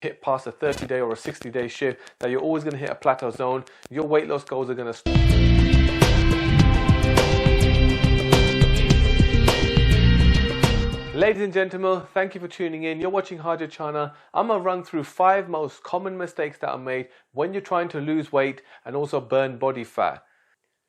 hit past a 30-day or a 60-day shift, that you're always going to hit a plateau zone. Your weight loss goals are going to Ladies and gentlemen, thank you for tuning in. You're watching Haja Chana. I'm going to run through 5 most common mistakes that are made when you're trying to lose weight and also burn body fat.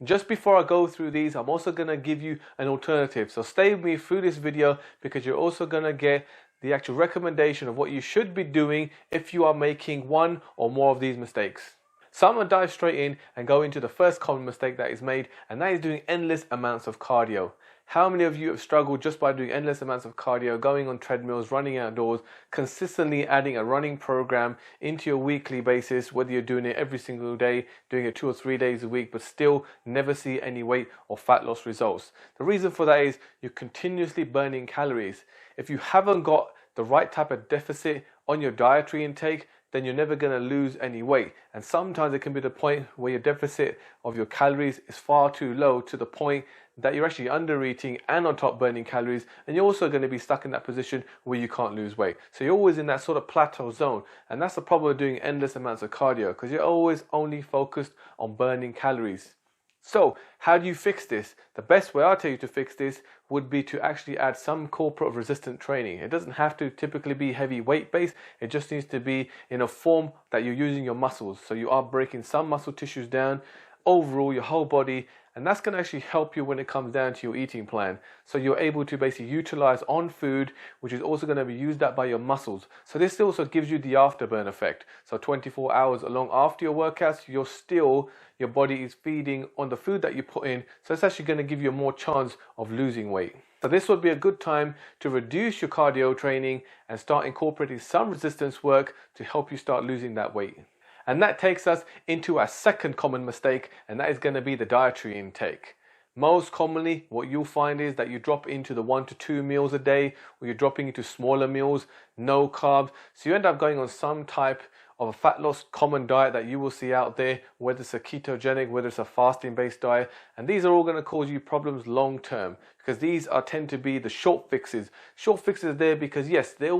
Just before I go through these, I'm also going to give you an alternative. So stay with me through this video because you're also going to get the actual recommendation of what you should be doing if you are making one or more of these mistakes. So I'm going to dive straight in and go into the first common mistake that is made, and that is doing endless amounts of cardio. How many of you have struggled just by doing endless amounts of cardio, going on treadmills, running outdoors, consistently adding a running program into your weekly basis, whether you're doing it every single day, doing it 2 or 3 days a week, but still never see any weight or fat loss results? The reason for that is you're continuously burning calories. If you haven't got the right type of deficit on your dietary intake, then you're never going to lose any weight. And sometimes it can be the point where your deficit of your calories is far too low, to the point that you're actually under eating and on top burning calories, and you're also going to be stuck in that position where you can't lose weight. So you're always in that sort of plateau zone, and that's the problem with doing endless amounts of cardio, because you're always only focused on burning calories. So how do you fix this? The best way I'll tell you to fix this would be to actually add some corporate resistant training. It doesn't have to typically be heavy weight based. It just needs to be in a form that you're using your muscles. So you are breaking some muscle tissues down, overall your whole body, and that's going to actually help you when it comes down to your eating plan. So you're able to basically utilize on food, which is also going to be used up by your muscles. So this also gives you the afterburn effect. So 24 hours along after your workouts, your body is feeding on the food that you put in. So it's actually going to give you more chance of losing weight. So this would be a good time to reduce your cardio training and start incorporating some resistance work to help you start losing that weight. And that takes us into our second common mistake, and that is going to be the dietary intake. Most commonly, what you'll find is that you drop into the 1 to 2 meals a day, or you're dropping into smaller meals, no carbs. So you end up going on some type of a fat loss common diet that you will see out there, whether it's a ketogenic, whether it's a fasting based diet, and these are all going to cause you problems long term, because these tend to be the short fixes. Short fixes there because yes, they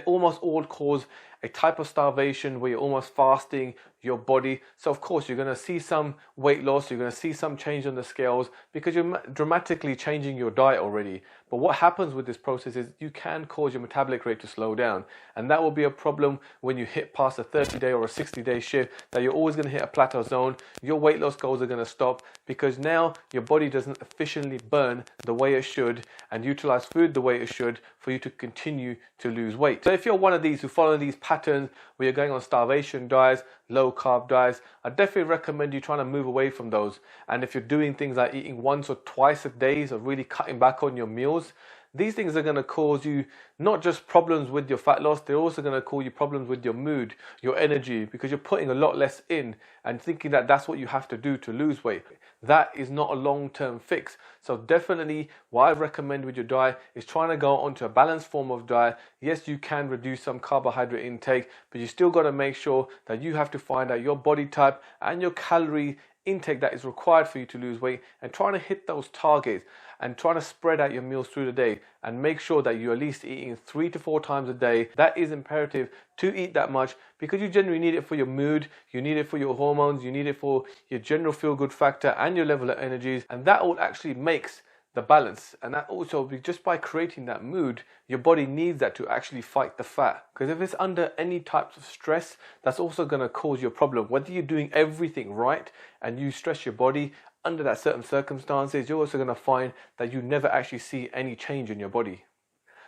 almost all cause a type of starvation where you're almost fasting your body. So of course you're going to see some weight loss, you're going to see some change on the scales because you're dramatically changing your diet already. But what happens with this process is you can cause your metabolic rate to slow down, and that will be a problem when you hit past a 30-day or a 60-day shift, that you're always going to hit a plateau zone. Your weight loss goals are going to stop because now your body doesn't efficiently burn the way it should and utilize food the way it should for you to continue to lose weight. So if you're one of these who follow these patterns where you're going on starvation diets, low carb diets, I definitely recommend you trying to move away from those. And if you're doing things like eating once or twice a day, or really cutting back on your meals, these things are going to cause you not just problems with your fat loss, they're also going to cause you problems with your mood, your energy, because you're putting a lot less in and thinking that that's what you have to do to lose weight. That is not a long-term fix. So definitely what I recommend with your diet is trying to go onto a balanced form of diet. Yes, you can reduce some carbohydrate intake, but you still got to make sure that you have to find out your body type and your calorie intake that is required for you to lose weight, and trying to hit those targets and trying to spread out your meals through the day and make sure that you're at least eating 3 to 4 times a day. That is imperative to eat that much because you generally need it for your mood, you need it for your hormones, you need it for your general feel good factor and your level of energies, and that all actually makes the balance. And that also, just by creating that mood, your body needs that to actually fight the fat, because if it's under any types of stress, that's also going to cause you a problem. Whether you're doing everything right and you stress your body under that certain circumstances, you're also going to find that you never actually see any change in your body.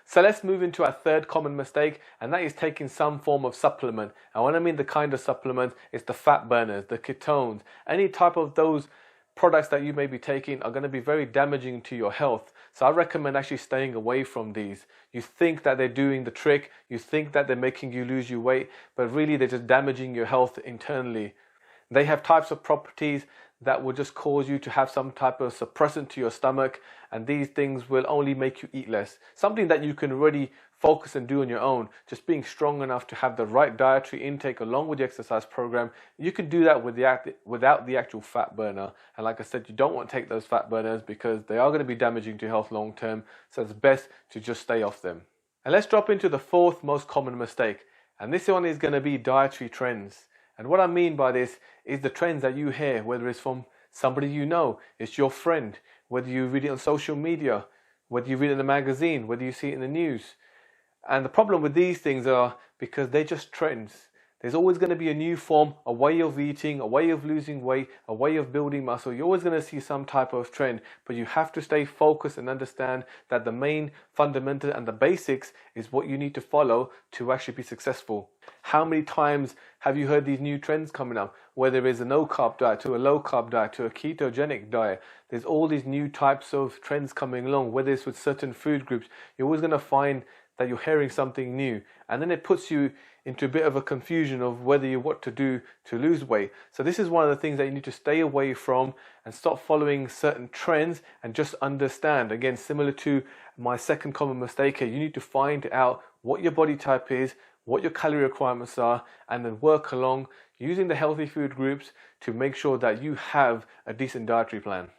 So let's move into our third common mistake, and that is taking some form of supplement. And when I mean the kind of supplement, it's the fat burners, the ketones, any type of those products that you may be taking are going to be very damaging to your health. So I recommend actually staying away from these. You think that they're doing the trick, you think that they're making you lose your weight, but really they're just damaging your health internally. They have types of properties that will just cause you to have some type of suppressant to your stomach, and these things will only make you eat less. Something that you can really focus and do on your own, just being strong enough to have the right dietary intake along with the exercise program. You can do that without the actual fat burner. And like I said, you don't want to take those fat burners because they are going to be damaging to your health long term. So it's best to just stay off them. And let's drop into the fourth most common mistake, And this one is going to be dietary trends. And what I mean by this is the trends that you hear, whether it's from somebody you know, it's your friend, whether you read it on social media, whether you read it in a magazine, whether you see it in the news. And the problem with these things are because they're just trends. There's always going to be a new form, a way of eating, a way of losing weight, a way of building muscle. You're always going to see some type of trend, but you have to stay focused and understand that the main fundamental and the basics is what you need to follow to actually be successful. How many times have you heard these new trends coming up? Whether it's a no-carb diet to a low-carb diet to a ketogenic diet. There's all these new types of trends coming along, whether it's with certain food groups. You're always going to find that you're hearing something new, and then it puts you into a bit of a confusion of whether you what to do to lose weight. So this is one of the things that you need to stay away from and stop following certain trends and just understand. Again, similar to my second common mistake here, you need to find out what your body type is, what your calorie requirements are, and then work along using the healthy food groups to make sure that you have a decent dietary plan.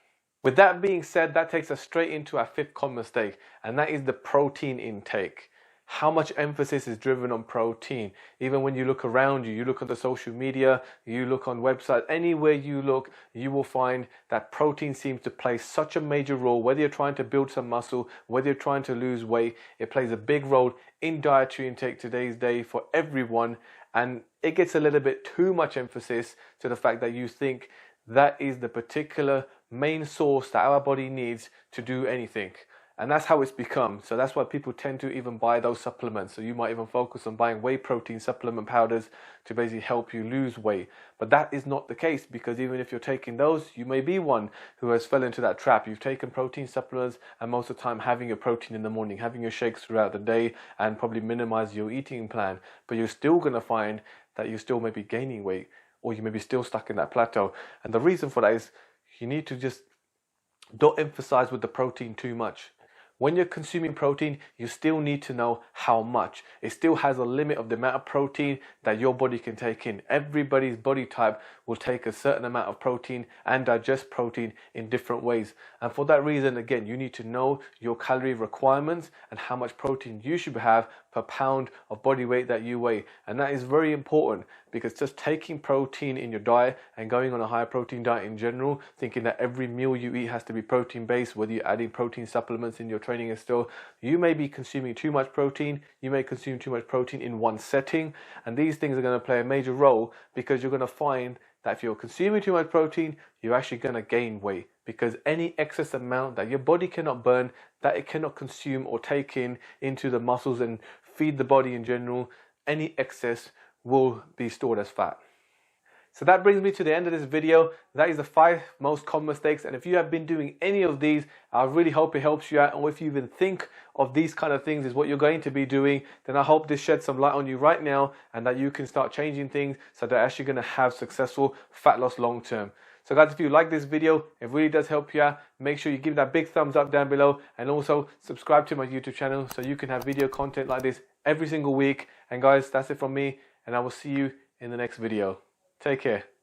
With that being said, that takes us straight into our fifth common mistake, and that is the protein intake. How much emphasis is driven on protein? Even when you look around you, you look at the social media, you look on websites, anywhere you look, you will find that protein seems to play such a major role. Whether you're trying to build some muscle, whether you're trying to lose weight, it plays a big role in dietary intake today's day for everyone. And it gets a little bit too much emphasis to the fact that you think that is the particular main source that our body needs to do anything. And that's how it's become. So that's why people tend to even buy those supplements. So you might even focus on buying whey protein supplement powders to basically help you lose weight. But that is not the case, because even if you're taking those, you may be one who has fell into that trap. You've taken protein supplements and most of the time having your protein in the morning, having your shakes throughout the day, and probably minimize your eating plan. But you're still going to find that you still may be gaining weight, or you may be still stuck in that plateau. And the reason for that is you need to just don't emphasize with the protein too much. When you're consuming protein, you still need to know how much. It still has a limit of the amount of protein that your body can take in. Everybody's body type will take a certain amount of protein and digest protein in different ways. And for that reason, again, you need to know your calorie requirements and how much protein you should have per pound of body weight that you weigh. And that is very important, because just taking protein in your diet and going on a higher protein diet in general, thinking that every meal you eat has to be protein based, whether you're adding protein supplements in your training and still, you may be consuming too much protein. You may consume too much protein in one setting, and these things are going to play a major role, because you're going to find that if you're consuming too much protein, you're actually going to gain weight, because any excess amount that your body cannot burn, that it cannot consume or take in into the muscles and feed the body in general, any excess will be stored as fat. So that brings me to the end of this video. That is the 5 most common mistakes, and if you have been doing any of these, I really hope it helps you out. And if you even think of these kind of things is what you're going to be doing, then I hope this sheds some light on you right now, and that you can start changing things so they're actually going to have successful fat loss long term. So guys, if you like this video, it really does help you out. Make sure you give that big thumbs up down below, and also subscribe to my YouTube channel so you can have video content like this every single week. And guys, that's it from me, and I will see you in the next video. Take care.